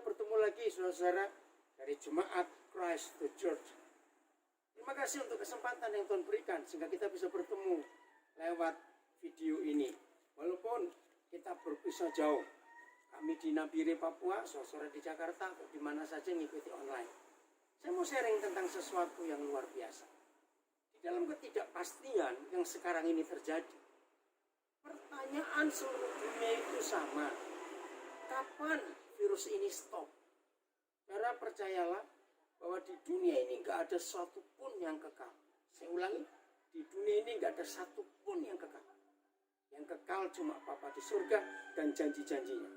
bertemu lagi saudara-saudara dari Jemaat Christ the Church. Terima kasih untuk kesempatan yang Tuhan berikan sehingga kita bisa bertemu lewat video ini. Walaupun kita berpisah jauh, kami di Nabire, Papua, saudara di Jakarta, atau di mana saja mengikuti online. Saya mau sharing tentang sesuatu yang luar biasa. Di dalam ketidakpastian yang sekarang ini terjadi, pertanyaan seluruh dunia itu sama. Kapan virus ini stop? Saudara percayalah bahwa di dunia ini nggak ada satu pun yang kekal. Saya ulangi, di dunia ini nggak ada satu pun yang kekal. Yang kekal cuma Bapa di surga dan janji-janjinya.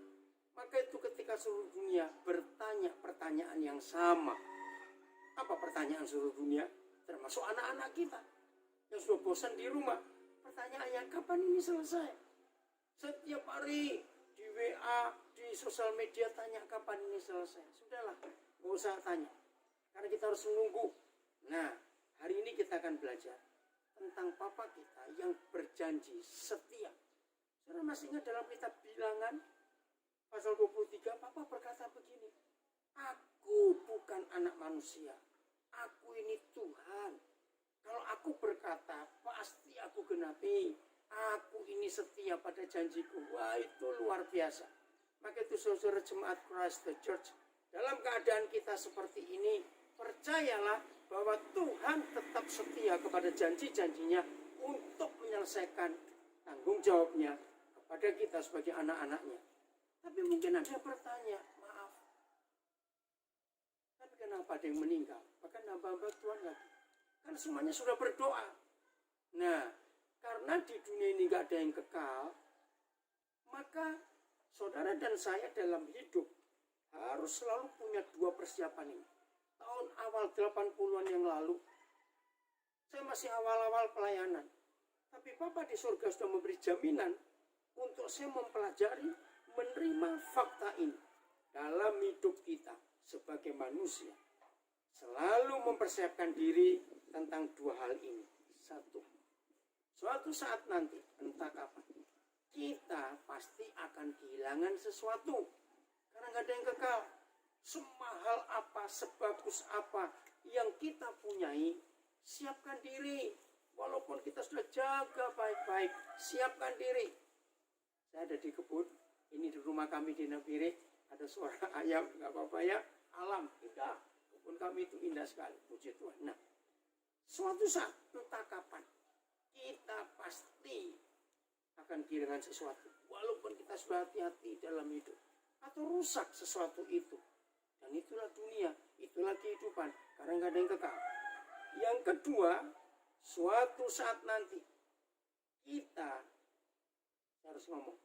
Maka itu ketika seluruh dunia bertanya pertanyaan yang sama. Apa pertanyaan seluruh dunia? Termasuk anak-anak kita yang sudah bosan di rumah. Pertanyaannya, kapan ini selesai? Setiap hari di WA, di sosial media tanya kapan ini selesai. Sudahlah, nggak usah tanya. Karena kita harus menunggu. Nah, hari ini kita akan belajar tentang Papa kita yang berjanji setia. Saudara masih ingat dalam kitab Bilangan pasal 23, Papa berkata begini, aku bukan anak manusia, aku ini Tuhan. Kalau aku berkata, pasti aku genapi. Aku ini setia pada janjiku. Wah, itu luar biasa. Maka itu saudara Jemaat Christ the Church, dalam keadaan kita seperti ini, percayalah bahwa Tuhan tetap setia kepada janji-janjinya untuk menyelesaikan tanggung jawabnya kepada kita sebagai anak-anaknya. Tapi mungkin ada yang bertanya, maaf, tapi kenapa ada yang meninggal? Bahkan hamba-hamba Tuhan lagi. Kan semuanya sudah berdoa. Nah, karena di dunia ini gak ada yang kekal, maka saudara dan saya dalam hidup harus selalu punya dua persiapan ini. Tahun awal 80-an yang lalu, saya masih awal-awal pelayanan. Tapi Papa di surga sudah memberi jaminan untuk saya mempelajari, menerima fakta ini dalam hidup kita sebagai manusia. Selalu mempersiapkan diri tentang dua hal ini. Satu, suatu saat nanti, entah kapan, kita pasti akan kehilangan sesuatu. Karena nggak ada yang kekal. Semahal apa, sebagus apa yang kita punyai, siapkan diri. Walaupun kita sudah jaga baik-baik, siapkan diri. Saya ada di kebun, ini di rumah kami di Nabire, ada suara ayam, nggak apa-apa ya, alam, indah. Kebun kami itu indah sekali, puji Tuhan. Nah, suatu saat, entah kapan, kita pasti akan kehilangan sesuatu. Walaupun kita sudah hati-hati dalam hidup. Atau rusak sesuatu itu. Dan itulah dunia, itulah kehidupan. Karena nggak ada yang kekal. Yang kedua, suatu saat nanti, kita harus ngomong,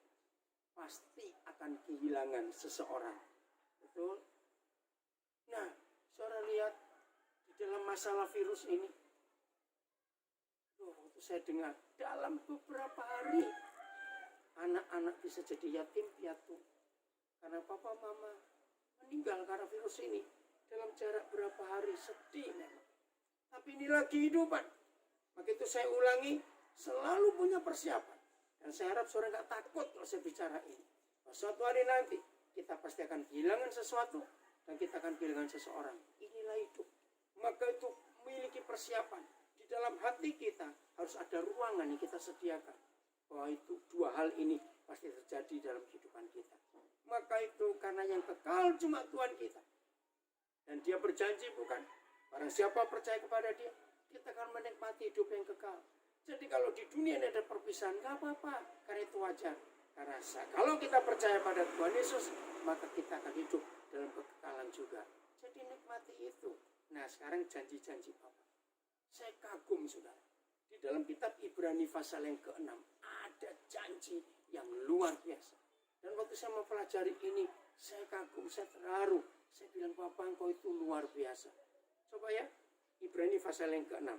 pasti akan kehilangan seseorang. Betul? Nah, saudara lihat, di dalam masalah virus ini, waktu saya dengar dalam beberapa hari anak-anak bisa jadi yatim piatu karena papa mama meninggal karena virus ini dalam jarak berapa hari. Sedih memang, tapi inilah kehidupan. Maka itu saya ulangi, selalu punya persiapan, dan saya harap saudara nggak takut kalau saya bicara ini. Suatu hari nanti kita pasti akan kehilangan sesuatu dan kita akan kehilangan seseorang. Inilah hidup. Maka itu memiliki persiapan. Di dalam hati kita harus ada ruangan yang kita sediakan. Bahwa itu dua hal ini pasti terjadi dalam kehidupan kita. Maka itu karena yang kekal cuma Tuhan kita. Dan dia berjanji bukan? Barang siapa percaya kepada dia, kita akan menikmati hidup yang kekal. Jadi kalau di dunia ini ada perpisahan, gak apa-apa. Karena itu wajar. Karena kalau kita percaya pada Tuhan Yesus, maka kita akan hidup dalam kekekalan juga. Jadi nikmati itu. Nah sekarang janji-janji Papa. Saya kagum saudara. Di dalam kitab Ibrani pasal yang ke-6 ada janji yang luar biasa. Dan waktu saya mempelajari ini, saya kagum, saya terharu. Saya bilang, Papa engkau itu luar biasa. Coba ya, Ibrani pasal yang ke-6.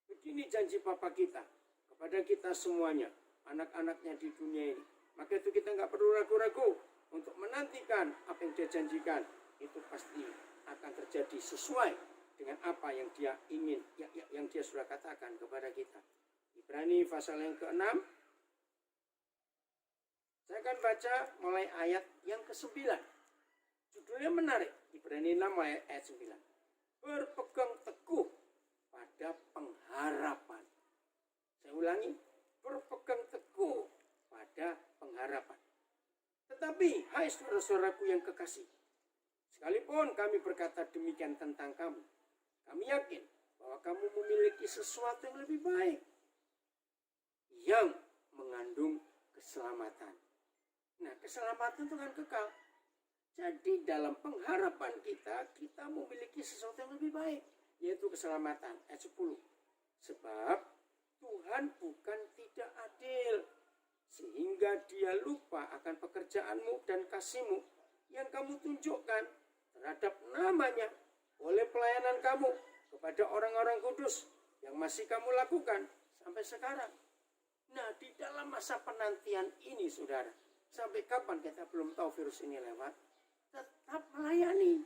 Begini janji Papa kita kepada kita semuanya, anak-anaknya di dunia ini. Maka itu kita nggak perlu ragu-ragu untuk menantikan apa yang dia janjikan. Itu pasti akan terjadi sesuai dengan apa yang dia ingin, yang dia sudah katakan kepada kita. Ibrani pasal yang ke-6. Saya akan baca mulai ayat yang ke-9. Judulnya menarik, Ibrani 6 ayat 9. Berpegang teguh pada pengharapan. Saya ulangi, berpegang teguh pada pengharapan. Tetapi, hai saudara-saudaraku yang kekasih, sekalipun kami berkata demikian tentang kamu, kami yakin bahwa kamu memiliki sesuatu yang lebih baik, yang mengandung keselamatan. Nah, keselamatan itu kan kekal. Jadi dalam pengharapan kita memiliki sesuatu yang lebih baik, yaitu keselamatan. Ayat 10. Sebab Tuhan bukan tidak adil, sehingga dia lupa akan pekerjaanmu dan kasihmu yang kamu tunjukkan terhadap namanya oleh pelayanan kamu kepada orang-orang kudus yang masih kamu lakukan sampai sekarang. Nah, di dalam masa penantian ini, saudara, sampai kapan kita belum tahu virus ini lewat, tetap melayani.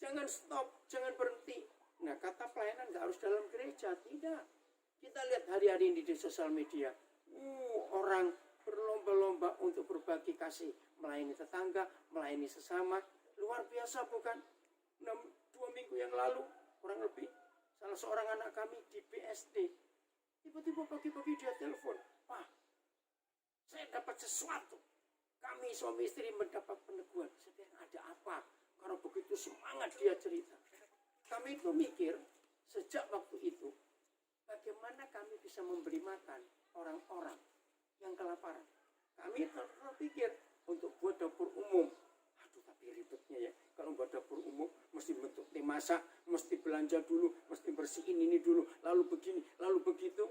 Jangan stop, jangan berhenti. Nah, kata pelayanan gak harus dalam gereja, tidak. Kita lihat hari-hari ini di sosial media, orang berlomba-lomba untuk berbagi kasih, melayani tetangga, melayani sesama. Luar biasa bukan? 2 minggu yang lalu, kurang lebih, salah seorang anak kami di BSD, tiba-tiba pagi-pagi dia telepon, Pak, saya dapat sesuatu. Kami suami istri mendapat peneguhan. Saya bilang, ada apa? Karena begitu semangat dia cerita. Kami itu mikir, sejak waktu itu, bagaimana kami bisa memberi makan orang-orang yang kelaparan. Kami terpikir untuk buat dapur umum. Aduh, tapi ribetnya ya. Kalau buat dapur umum, mesti bentuk tim masak, mesti belanja dulu, mesti bersihin ini dulu, lalu begini, lalu begitu.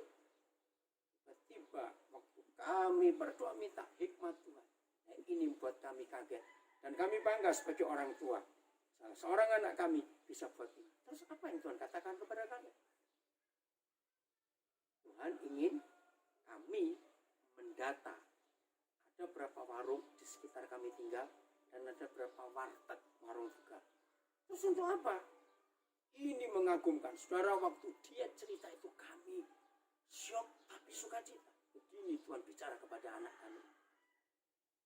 Tiba-tiba waktu kami berdoa minta hikmat Tuhan. Dan ini membuat kami kaget. Dan kami bangga sebagai orang tua. Salah seorang anak kami bisa buat ini. Terus apa yang Tuhan katakan kepada kami? Tuhan ingin kami mendata. Ada berapa warung di sekitar kami tinggal. Dan ada berapa warteg, warung juga. Terus untuk apa? Ini mengagumkan. Saudara, waktu dia cerita itu kami syok tapi sukacita. Begini Tuhan bicara kepada anak kami.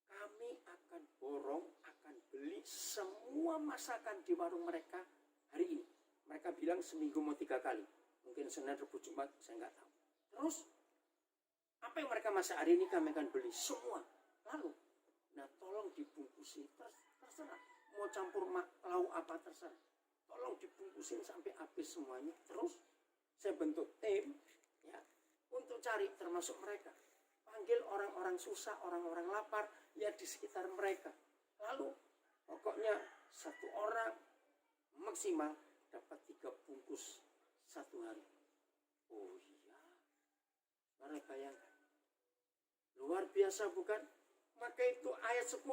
Kami akan borong, akan beli semua masakan di warung mereka hari ini. Mereka bilang seminggu mau 3 kali. Mungkin Senin, Rabu, Jumat, saya nggak tahu. Terus, apa yang mereka masak hari ini kami akan beli semua. Lalu, nah tolong dibungkusin, terserah. Mau campur lauk apa terserah. Tolong dibungkusin sampai habis semuanya. Terus, saya bentuk tim ya, untuk cari termasuk mereka. Panggil orang-orang susah, orang-orang lapar, ya di sekitar mereka. Lalu, pokoknya 1 orang maksimal dapat 3 bungkus 1 hari. Oh iya, mari bayangkan. Luar biasa bukan? Maka itu ayat 10.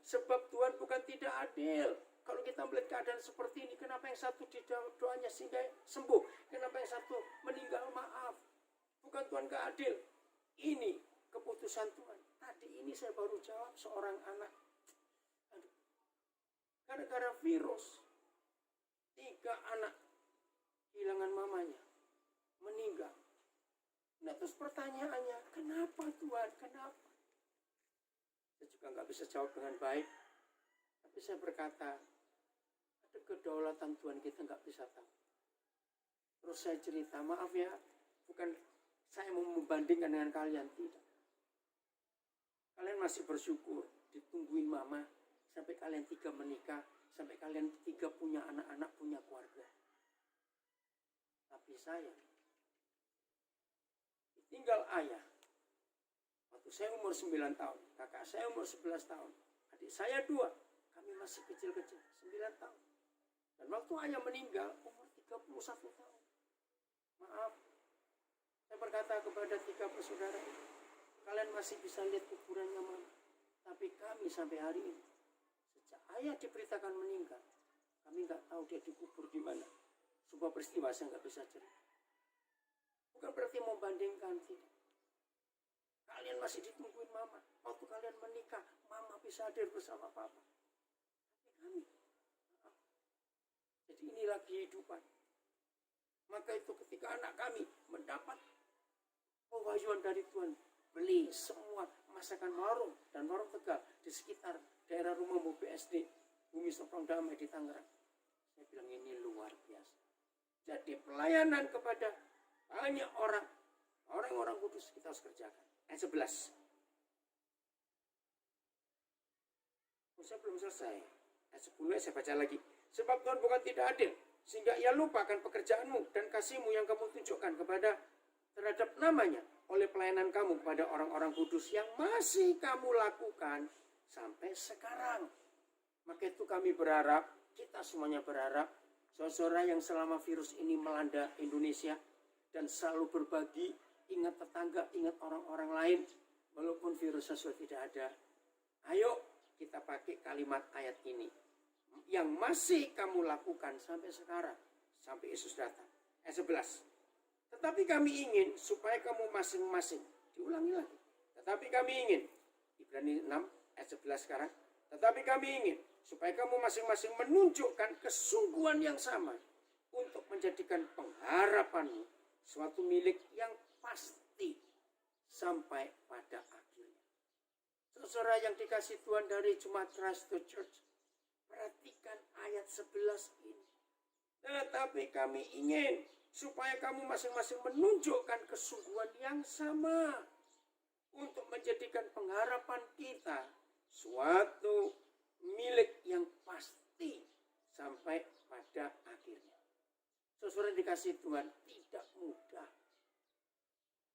Sebab Tuhan bukan tidak adil. Kalau kita melihat keadaan seperti ini, kenapa yang satu di doanya sehingga sembuh? Kenapa yang satu meninggal? Maaf. Bukan Tuhan gak adil. Ini keputusan Tuhan. Tadi ini saya baru jawab seorang anak. Aduh. Gara-gara virus, 3 anak kehilangan mamanya. Meninggal. Nah terus pertanyaannya, kenapa Tuhan? Kenapa? Saya juga nggak bisa jawab dengan baik. Tapi saya berkata, ada kedaulatan Tuhan kita nggak bisa tahu. Terus saya cerita, maaf ya, bukan saya mau membandingkan dengan kalian, tidak. Kalian masih bersyukur, ditungguin mama, sampai kalian 3 menikah, sampai kalian 3 punya anak-anak, punya keluarga. Tapi saya, tinggal ayah. Waktu saya umur 9 tahun, kakak saya umur 11 tahun, adik saya 2, kami masih kecil-kecil, 9 tahun. Dan waktu ayah meninggal, umur 31 tahun. Maaf, saya berkata kepada 3 bersaudara, kalian masih bisa lihat kuburannya mama. Tapi kami sampai hari ini, sejak ayah diberitakan meninggal, kami nggak tahu dia dikubur di mana. Sebuah peristiwa saya nggak bisa cerita. Bukan berarti mau bandingkan, tidak. Kalian masih ditungguin mama. Waktu kalian menikah, mama bisa hadir bersama papa. Tapi kami, maaf. Jadi inilah kehidupan. Maka itu ketika anak kami mendapat pewahyuan dari Tuhan, beli semua masakan warung dan warung Tegal di sekitar daerah rumah BSD. Bumi Sokong Damai di Tangerang. Saya bilang ini luar biasa. Jadi pelayanan kepada banyak orang kudus kita harus kerjakan. Ayat 11. Saya belum selesai. Ayat 10 saya baca lagi. Sebab Tuhan bukan tidak adil, sehingga ia lupakan pekerjaanmu dan kasihmu yang kamu tunjukkan terhadap namanya oleh pelayanan kamu kepada orang-orang kudus yang masih kamu lakukan sampai sekarang. Maka itu kami berharap, kita semuanya berharap, saudara yang selama virus ini melanda Indonesia dan selalu berbagi, ingat tetangga, ingat orang-orang lain, walaupun virusnya sudah tidak ada. Ayo kita pakai kalimat ayat ini. Yang masih kamu lakukan sampai sekarang, sampai Yesus datang. Ayat 11. Tetapi kami ingin supaya kamu masing-masing, diulangi lagi. Tetapi kami ingin, Ibrani 6 ayat 11 sekarang. Tetapi kami ingin supaya kamu masing-masing menunjukkan kesungguhan yang sama untuk menjadikan pengharapanmu suatu milik yang pasti sampai pada akhirnya. Saudara yang dikasih Tuhan dari Jemaat Christ the Church, perhatikan ayat 11 ini. Tetapi kami ingin supaya kamu masing-masing menunjukkan kesungguhan yang sama untuk menjadikan pengharapan kita suatu milik yang pasti sampai pada akhirnya. Saudara dikasih Tuhan, tidak mudah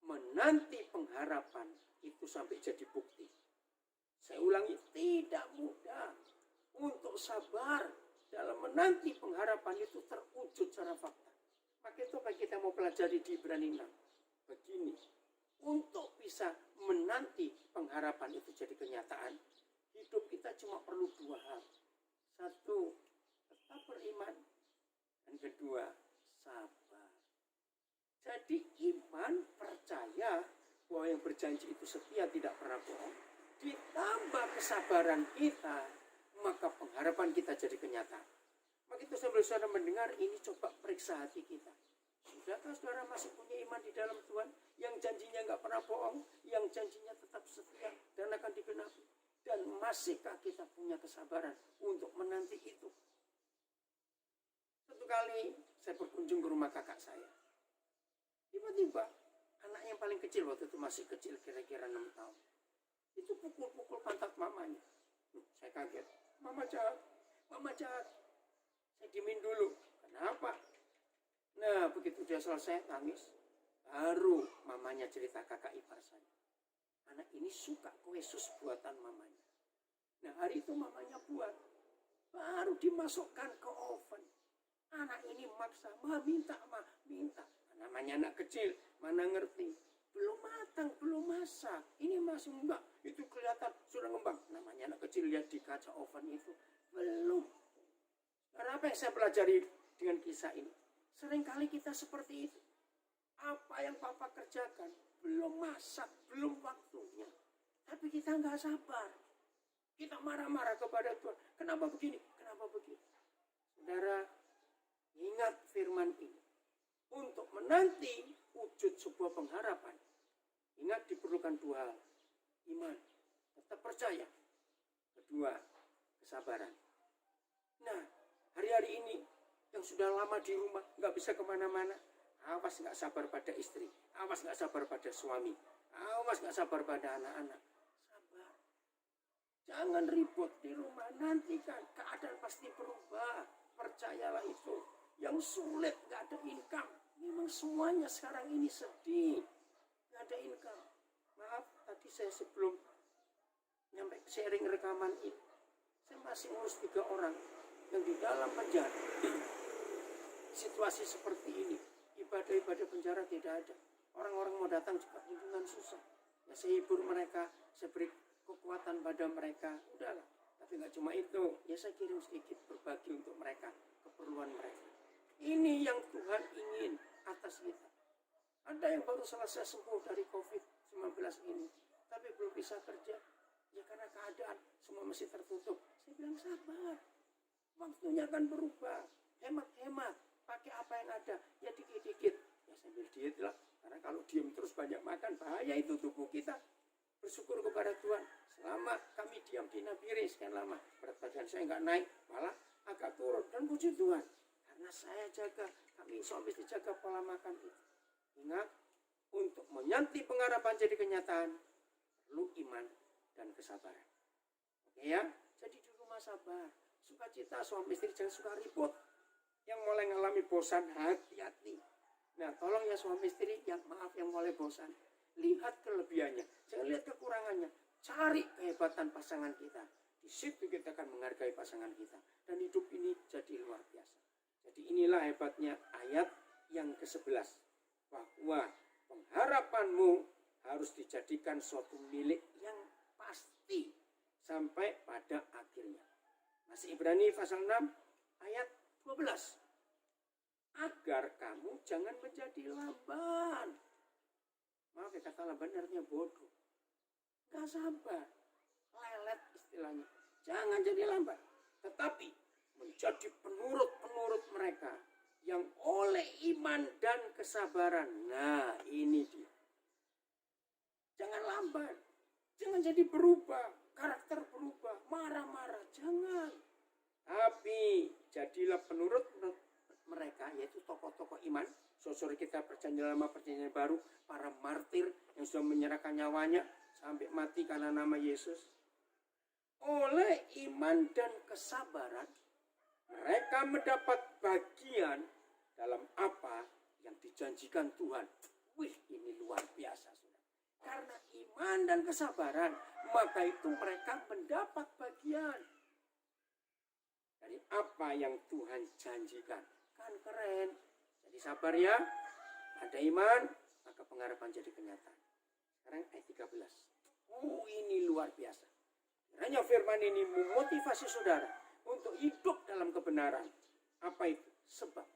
menanti pengharapan itu sampai jadi bukti. Saya ulangi, tidak mudah untuk sabar dalam menanti pengharapan itu terwujud secara fakta. Maka itu apa kita mau pelajari di Ibrani 6. Begini, untuk bisa menanti pengharapan itu jadi kenyataan, hidup kita cuma perlu dua hal. Satu, tetap beriman. Dan kedua, sabar. Jadi iman, percaya bahwa yang berjanji itu setia, tidak pernah bohong. Ditambah kesabaran kita, maka pengharapan kita jadi kenyataan. Maka itu sambil saudara mendengar ini, coba periksa hati kita. Sudahkah saudara masih punya iman di dalam Tuhan? Yang janjinya nggak pernah bohong, yang janjinya tetap setia dan akan digenapi. Dan masihkah kita punya kesabaran untuk menanti itu? Satu kali saya berkunjung ke rumah kakak saya. Tiba-tiba anak yang paling kecil waktu itu masih kecil, kira-kira 6 tahun. Itu pukul-pukul pantat mamanya. Saya kaget. Mama jahat, mama jahat. Saya diemin dulu. Kenapa? Nah, begitu dia selesai nangis, baru mamanya cerita kakak ipar saya. Anak ini suka kue sus buatan mamanya. Nah, hari itu mamanya buat. Baru dimasukkan ke oven. Anak ini maksa, minta. Namanya anak kecil, mana ngerti. Belum matang, belum masak. Ini masih enggak. Itu kelihatan sudah ngembang. Namanya anak kecil, lihat di kaca oven itu. Belum. Karena apa yang saya pelajari dengan kisah ini? Seringkali kita seperti itu. Apa yang Papa kerjakan, belum masak, belum waktunya. Tapi kita nggak sabar. Kita marah-marah kepada Tuhan. Kenapa begini? Kenapa begitu? Saudara, ingat firman ini. Untuk menanti wujud sebuah pengharapan, ingat diperlukan dua hal. Iman, tetap percaya. Kedua, kesabaran. Nah, hari-hari ini yang sudah lama di rumah, nggak bisa kemana-mana, awas nggak sabar pada istri, awas nggak sabar pada suami, awas nggak sabar pada anak-anak. Sabar. Jangan ribut di rumah, nantikan keadaan pasti berubah. Percayalah itu. Yang sulit nggak ada income. Memang semuanya sekarang ini sedih, nggak ada income. Maaf, tadi saya sebelum nyampe sharing rekaman ini, saya masih ngurus 3 orang yang di dalam penjara. Situasi seperti ini, ibadah-ibadah penjara tidak ada. Orang-orang mau datang juga dengan susah. Ya saya hibur mereka, saya beri kekuatan pada mereka. Udahlah, tapi nggak cuma itu. Ya saya kirim sedikit berbagi untuk mereka, keperluan mereka. Ini yang Tuhan ingin atas kita. Ada yang baru selesai sembuh dari COVID-19 ini, tapi belum bisa kerja. Ya karena keadaan semua masih tertutup. Saya bilang sabar. Waktunya akan berubah. Hemat-hemat. Pakai apa yang ada. Ya dikit-dikit. Ya sambil diet lah. Karena kalau diam terus banyak makan, bahaya itu tubuh kita. bersyukur kepada Tuhan. Selama kami diam di Nabire sekian lama, berat badan saya nggak naik, malah agak turun. Dan puji Tuhan, karena saya jaga, kami suami istri jaga pola makan itu. Ingat, untuk menyanti pengharapan jadi kenyataan, perlu iman dan kesabaran. Oke ya, jadi di rumah sabar, sukacita, suami istri jangan suka ribut. Yang mulai ngalami bosan, hati-hati. Nah, tolong ya suami istri, yang mulai bosan, lihat kelebihannya, jangan lihat kekurangannya. Cari kehebatan pasangan kita. Di situ kita akan menghargai pasangan kita. Dan hidup ini jadi luar biasa. Jadi inilah hebatnya ayat yang ke-11. Bahwa pengharapanmu harus dijadikan suatu milik yang pasti sampai pada akhirnya. Masih Ibrani pasal 6 ayat 12. Agar kamu jangan menjadi lamban. Maaf ya, kata lamban artinya bodoh. Gak sabar, lelet istilahnya. Jangan jadi lambat, tetapi menjadi penurut-penurut mereka yang oleh iman dan kesabaran. Nah, ini dia. Jangan lambat, jangan jadi berubah, karakter berubah, marah-marah, jangan. Tapi jadilah penurut mereka, yaitu tokoh-tokoh iman. Saudara kita perjanjian lama, perjanjian baru, para martir yang sudah menyerahkan nyawanya sampai mati karena nama Yesus. Oleh iman dan kesabaran, mereka mendapat bagian dalam apa yang dijanjikan Tuhan. Wih, ini luar biasa, saudara. Karena iman dan kesabaran, maka itu mereka mendapat bagian dari apa yang Tuhan janjikan. Kan keren. Jadi sabar ya, ada iman, maka pengharapan jadi kenyataan. Sekarang ayat 13. Oh, ini luar biasa. Kiranya firman ini memotivasi saudara untuk hidup dalam kebenaran. Apa itu? Sebab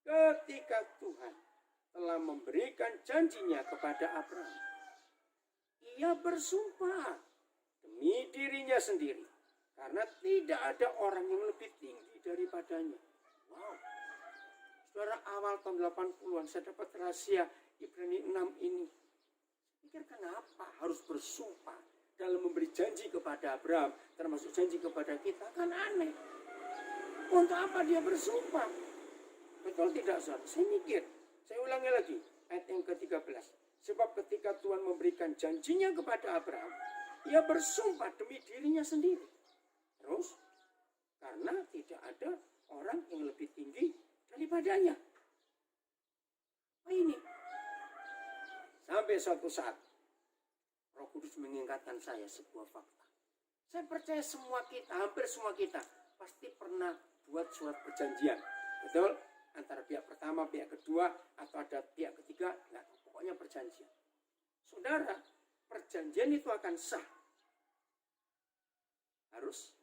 ketika Tuhan telah memberikan janjinya kepada Abraham, ia bersumpah demi dirinya sendiri. Karena tidak ada orang yang lebih tinggi daripadanya. Wow. Saudara, awal tahun 80-an saya dapat rahasia Ibrani 6 ini. Pikir kenapa harus bersumpah dalam memberi janji kepada Abraham, termasuk janji kepada kita, kan aneh. Untuk apa dia bersumpah? Betul tidak, saudara? Saya mikir, saya ulangi lagi, ayat yang ke-13. Sebab ketika Tuhan memberikan janjinya kepada Abraham, ia bersumpah demi dirinya sendiri. Terus, karena tidak ada orang yang lebih tinggi daripadanya. Nah, ini. Sampai suatu saat, Roh Kudus mengingatkan saya sebuah fakta. Saya percaya semua kita, hampir semua kita, pasti pernah buat surat perjanjian. Betul? Antara pihak pertama, pihak kedua, atau ada pihak ketiga. Nah, pokoknya perjanjian. Saudara, perjanjian itu akan sah. Harus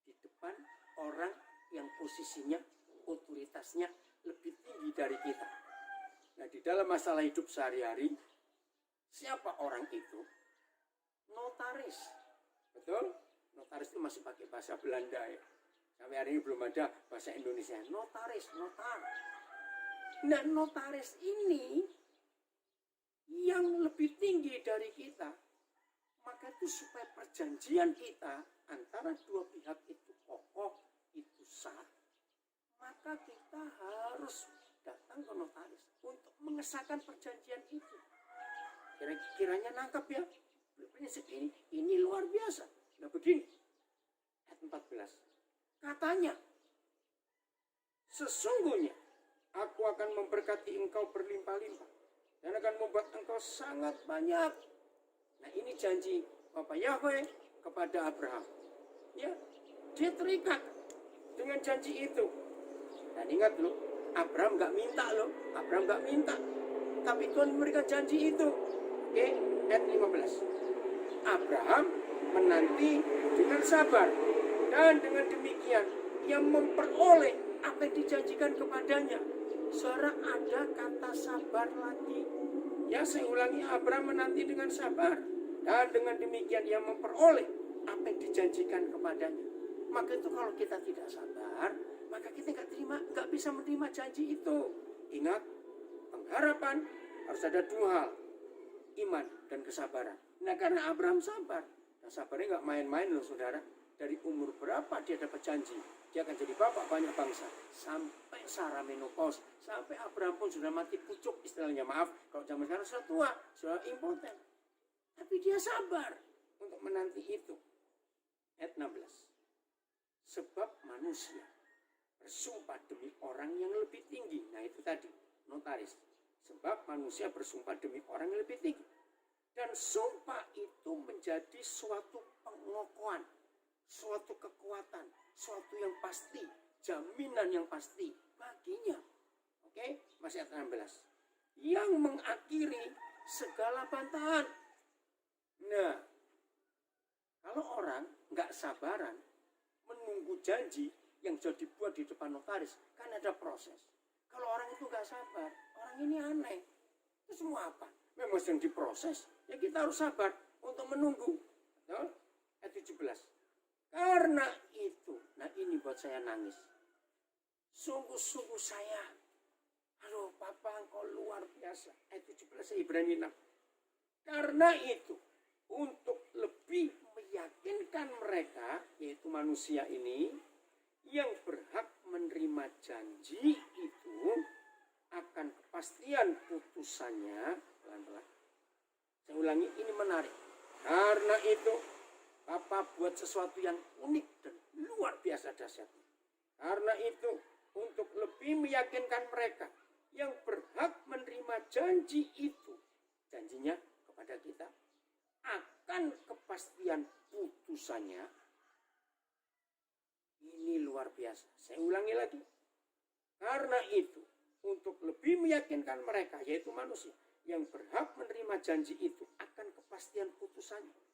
di depan orang yang posisinya, otoritasnya lebih tinggi dari kita. Nah, di dalam masalah hidup sehari-hari, siapa orang itu? Notaris. Betul? Notaris itu masih pakai bahasa Belanda ya. Sampai hari ini belum ada bahasa Indonesia. Notaris, notar. Nah, notaris ini yang lebih tinggi dari kita, maka itu supaya perjanjian kita antara dua pihak itu kokoh, itu sah, maka kita harus datang ke notaris untuk mengesahkan perjanjian itu. Kira-kiranya nangkap ya prinsip ini luar biasa. Nah, begini ayat 14 katanya, sesungguhnya aku akan memberkati engkau berlimpah-limpah dan akan membuat engkau sangat banyak. Nah, ini janji Bapak Yahweh kepada Abraham. Ya, dia terikat dengan janji itu. Dan ingat loh, Abraham gak minta loh. Abraham gak minta. Tapi Tuhan memberikan janji itu. Oke, ayat 15. Abraham menanti dengan sabar. Dan dengan demikian, ia memperoleh apa yang dijanjikan kepadanya. Saudara, ada kata sabar lagi. Ya, saya ulangi, Abraham menanti dengan sabar. Dan dengan demikian, ia memperoleh apa yang dijanjikan kepadanya. Maka itu kalau kita tidak sabar, maka kita nggak bisa menerima janji itu. Ingat, pengharapan harus ada dua hal. iman dan kesabaran. Nah karena Abraham sabar. Nah sabarnya nggak main-main loh saudara. Dari umur berapa dia dapat janji. Dia akan jadi bapak banyak bangsa. Sampai Sarah menopause. Sampai Abraham pun sudah mati pucuk istilahnya. Maaf kalau zaman sekarang sudah tua. Sudah impoten. Tapi dia sabar untuk menanti itu. Ayat 16. Sebab manusia bersumpah demi orang yang lebih tinggi. Nah itu tadi notaris. Sebab manusia bersumpah demi orang yang lebih tinggi. Dan sumpah itu menjadi suatu pengokohan, suatu kekuatan, suatu yang pasti, jaminan yang pasti baginya. Oke, masih ayat 16. Yang mengakhiri segala bantahan. Nah, kalau orang nggak sabaran menunggu janji yang sudah dibuat di depan notaris, kan ada proses. Kalau orang itu nggak sabar, orang ini aneh. Itu semua apa? Memang sedang diproses. Ya kita harus sabar untuk menunggu. Betul? Ayat 17. Karena itu, nah ini buat saya nangis. Sungguh-sungguh saya, aduh Papa engkau luar biasa. Ayat 17 Ibrani 6. Karena itu, untuk lebih meyakinkan mereka, yaitu manusia ini, yang berhak menerima janji itu, akan kepastian putusannya, pelan-pelan. Saya ulangi, ini menarik. Karena itu, Papa buat sesuatu yang unik dan luar biasa dahsyatnya. Karena itu, untuk lebih meyakinkan mereka yang berhak menerima janji itu, janjinya kepada kita, akan kepastian putusannya. Ini luar biasa. Saya ulangi lagi. Karena itu, untuk lebih meyakinkan mereka, yaitu manusia, yang berhak menerima janji itu, akan kepastian putusannya.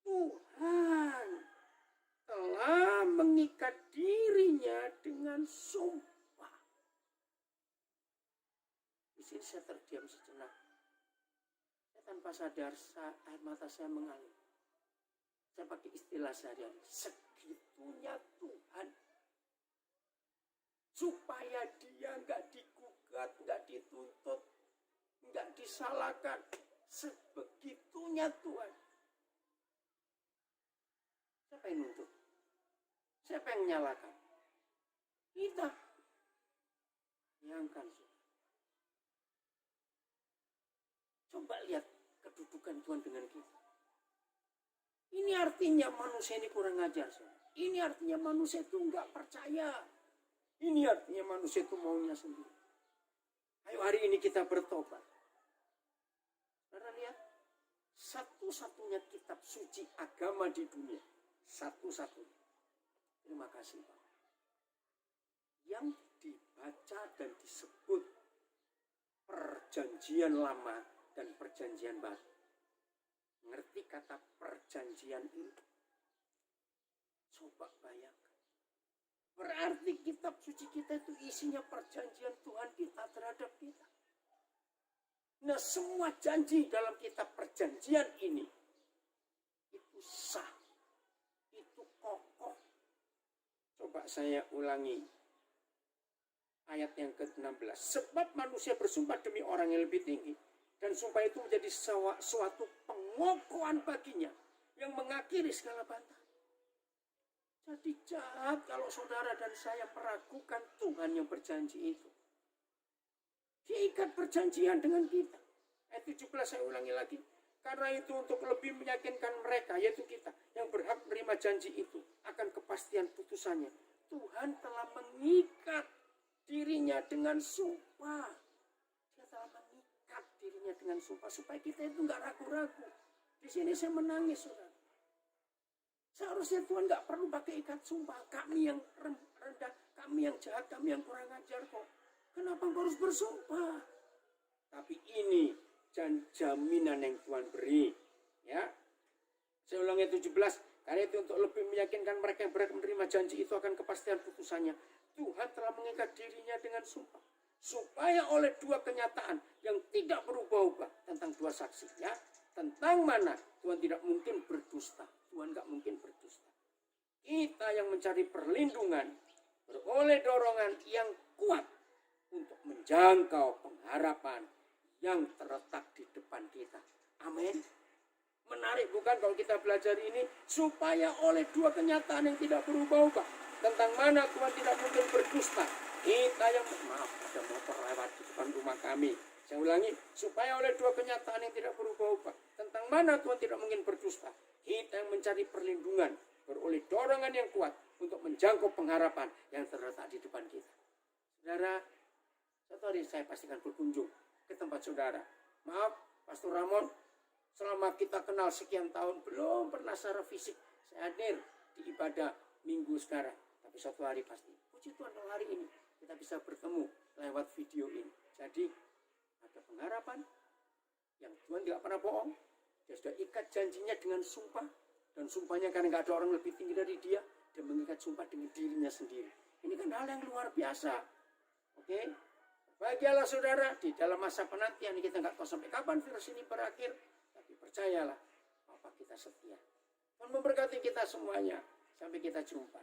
Tuhan telah mengikat dirinya dengan sumpah. Di sini saya terdiam sejenak. Saya tanpa sadar, air mata saya mengalir. Saya pakai istilah sehari-hari. Segitunya Tuhan. Supaya dia nggak digugat, nggak dituntut, nggak disalahkan. Sebegitunya Tuhan. Siapa yang nuntut? Siapa yang menyalahkan? Kita. Bayangkan. Coba lihat kedudukan Tuhan dengan kita. Ini artinya manusia ini kurang ajar. Ini artinya manusia itu nggak percaya. Ini artinya manusia itu maunya sendiri. Ayo hari ini kita bertobat. Karena lihat, satu-satunya kitab suci agama di dunia. Satu-satunya. Terima kasih Pak. Yang dibaca dan disebut perjanjian lama dan perjanjian baru. Ngerti kata perjanjian ini? Coba bayangkan. Berarti kitab suci kita itu isinya perjanjian Tuhan kita terhadap kita. Nah semua janji dalam kitab perjanjian ini itu sah, itu kokoh. Coba saya ulangi ayat yang ke-16. Sebab manusia bersumpah demi orang yang lebih tinggi. Dan sumpah itu menjadi suatu pengokohan baginya yang mengakhiri segala bantahan. Jadi jahat kalau saudara dan saya meragukan Tuhan yang berjanji itu. Dia ikat perjanjian dengan kita. Ayat 17 saya ulangi lagi. Karena itu untuk lebih meyakinkan mereka, yaitu kita, yang berhak menerima janji itu, akan kepastian putusannya. Tuhan telah mengikat dirinya dengan sumpah. Dia telah mengikat dirinya dengan sumpah supaya kita itu nggak ragu-ragu. Di sini saya menangis, saudara. Seharusnya Tuhan nggak perlu pakai ikat sumpah. Kami yang rendah, kami yang jahat, kami yang kurang ajar kok. Kenapa engkau harus bersumpah? Tapi ini jaminan yang Tuhan beri. Ya, saya ulangi 17. Karena itu untuk lebih meyakinkan mereka yang berhak menerima janji itu akan kepastian putusannya. Tuhan telah mengikat dirinya dengan sumpah. Supaya oleh dua kenyataan yang tidak berubah-ubah tentang dua saksi. Ya, tentang mana Tuhan tidak mungkin berdusta. Tuhan nggak mungkin berdusta. Kita yang mencari perlindungan beroleh dorongan yang kuat untuk menjangkau pengharapan yang terletak di depan kita. Amin. Menarik bukan kalau kita belajar ini, supaya oleh dua kenyataan yang tidak berubah-ubah, tentang mana Tuhan tidak mungkin berdusta. Kita yang, maaf, ada motor lewat di depan rumah kami. Saya ulangi, supaya oleh dua kenyataan yang tidak berubah-ubah, tentang mana Tuhan tidak mungkin berdusta. Kita yang mencari perlindungan, beroleh dorongan yang kuat untuk menjangkau pengharapan yang terletak di depan kita. Saudara, satu hari saya pastikan berkunjung ke tempat saudara. Maaf, Pastor Ramon, selama kita kenal sekian tahun, belum pernah secara fisik saya hadir di ibadah minggu sekarang. Tapi suatu hari pasti, puji Tuhan kalau hari ini kita bisa bertemu lewat video ini. Jadi, ada pengharapan yang Tuhan tidak pernah bohong. Dia sudah ikat janjinya dengan sumpah. Dan sumpahnya karena nggak ada orang lebih tinggi dari dia, dia mengikat sumpah dengan dirinya sendiri. Ini kan hal yang luar biasa. Oke? Bahagialah saudara, di dalam masa penantian kita nggak tahu sampai kapan virus ini berakhir. Tapi percayalah, Bapa kita setia. Tuhan memberkati kita semuanya. Sampai kita jumpa.